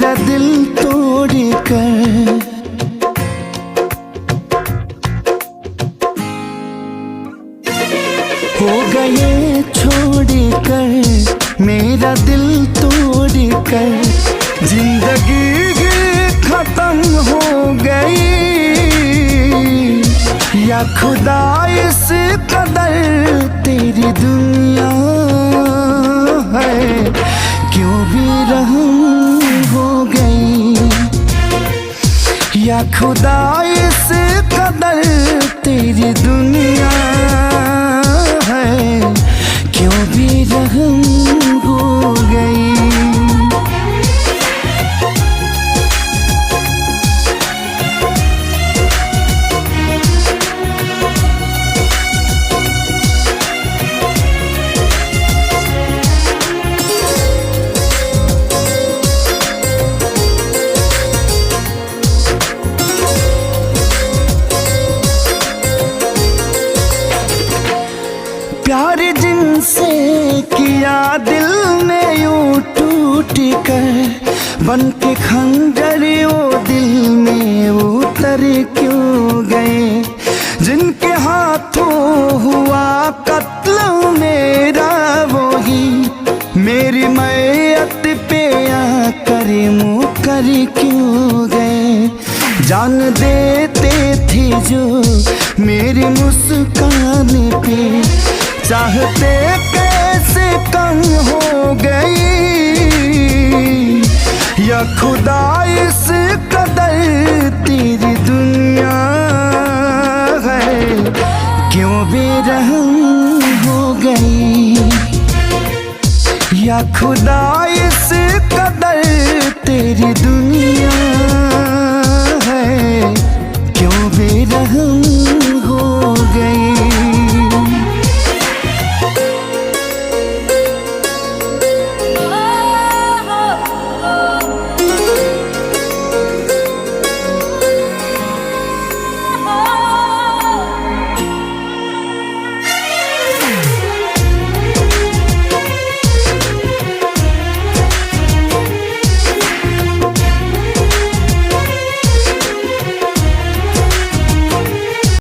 मेरा दिल तोड़ कर। हो गए छोड़ कर मेरा दिल तोड़ कर, जिंदगी खत्म हो गई। या खुदा इस कदर तेरी दुनिया है, क्यों भी रहम हो गई। या खुदा इस कदर तेरी दुनिया है, क्यों भी रहम हो गई। प्यार जिनसे किया दिल में यूं टूट कर, बन के खंजर वो दिल में उतर क्यों गए। जिनके हाथों हुआ कत्ल मेरा, वो ही मेरी मैयत पे आकर मुकर क्यों गए। जान देते थे जो मेरी मुस्कान पे, चाहते कैसे कम हो गई। या खुदा इस कदर तेरी दुनिया है, क्यों बेरहम हो गई। या खुदा इस